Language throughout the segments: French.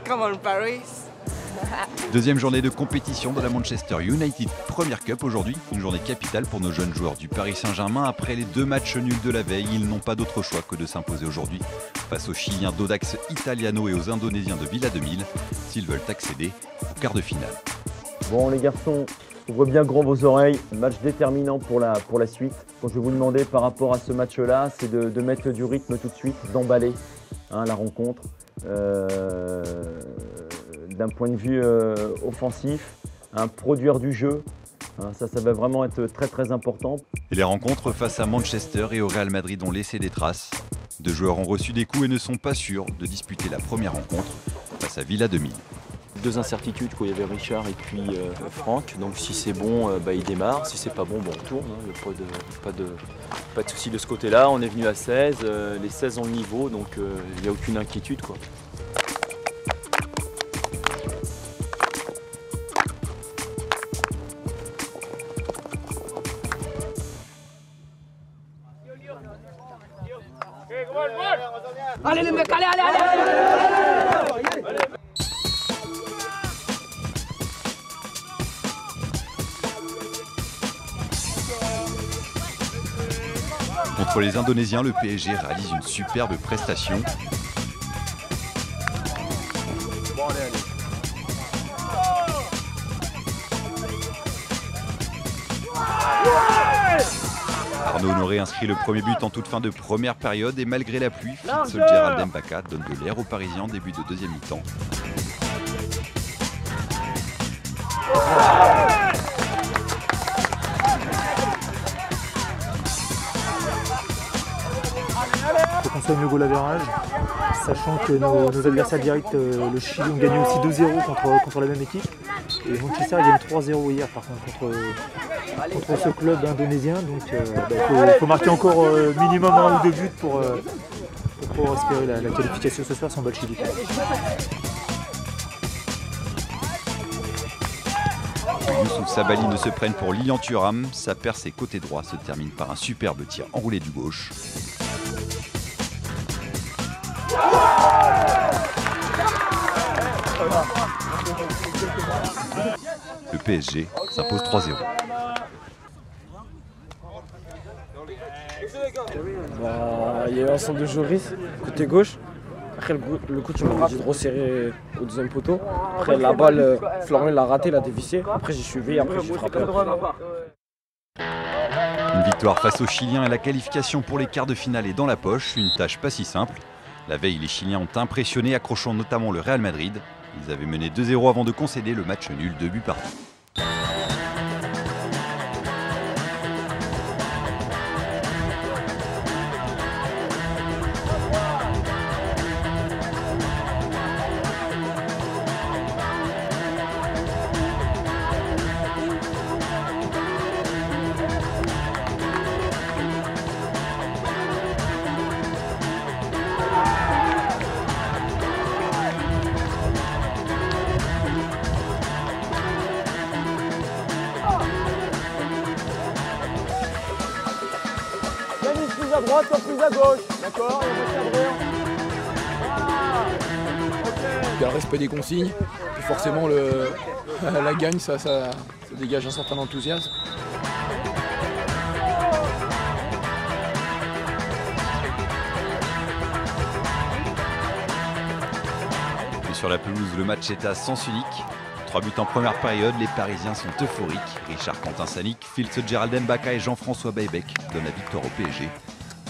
Come on, Paris. Deuxième journée de compétition de la Manchester United Premier Cup aujourd'hui. Une journée capitale pour nos jeunes joueurs du Paris Saint-Germain. Après les 2 matchs nuls de la veille, ils n'ont pas d'autre choix que de s'imposer aujourd'hui face aux Chiliens d'Audax Italiano et aux Indonésiens de Villa 2000 s'ils veulent accéder au quart de finale. Bon les garçons, ouvrez bien grand vos oreilles. Match déterminant pour la suite. Ce que je vais vous demander par rapport à ce match-là, c'est de mettre du rythme tout de suite, d'emballer la rencontre. D'un point de vue offensif, produire du jeu, ça va vraiment être très très important. Et les rencontres face à Manchester et au Real Madrid ont laissé des traces. 2 joueurs ont reçu des coups et ne sont pas sûrs de disputer la première rencontre face à Villa 2000. 2 incertitudes, il y avait Richard et puis Franck, donc si c'est bon, il démarre, si c'est pas bon, on tourne, il n'y a pas de souci de ce côté-là. On est venu à 16, les 16 ont le niveau, donc il n'y a aucune inquiétude, quoi. Allez les mecs, allez. Contre les Indonésiens, le PSG réalise une superbe prestation. Arnaud Honoré inscrit le premier but en toute fin de première période et malgré la pluie, Fitzgerald Mbaka donne de l'air aux Parisiens en début de deuxième mi-temps. Il faut qu'on soigne le goal average, sachant que nos adversaires directs, le Chili, ont gagné aussi 2-0 contre la même équipe. Et Manchester a gagné 3-0 hier par contre contre ce club indonésien. Donc il faut marquer encore minimum 1 ou 2 buts pour pouvoir espérer la qualification ce soir sans bal Chili. Youssouf Sabaly ne se prenne pour Lilian Thuram. Sa percée côté droit se termine par un superbe tir enroulé du gauche. Le PSG s'impose 3-0. Il y a eu un centre de Joris, côté gauche. Après le coach m'a dit de resserrer au deuxième poteau. Après la balle, Florian l'a raté, l'a dévissé. Après j'ai suivi, après j'ai frappé. Une victoire face aux Chiliens et la qualification pour les quarts de finale est dans la poche. Une tâche pas si simple. La veille, les Chiliens ont impressionné, accrochant notamment le Real Madrid. Ils avaient mené 2-0 avant de concéder le match nul 2 buts partout. Plus à droite, soit plus à gauche. D'accord, il va cadrer. Il y a le respect des consignes, puis forcément la gagne, ça dégage un certain enthousiasme. Et sur la pelouse, le match est à sens unique. 3 buts en première période, les Parisiens sont euphoriques. Richard Quentin Sanic, Fitzgerald Mbaka et Jean-François Baybek donnent la victoire au PSG.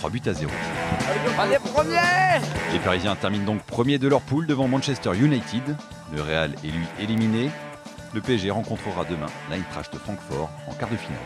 3-0. Allez, premier. Les Parisiens terminent donc premiers de leur poule devant Manchester United. Le Real est lui éliminé. Le PSG rencontrera demain l'Eintracht de Francfort en quart de finale.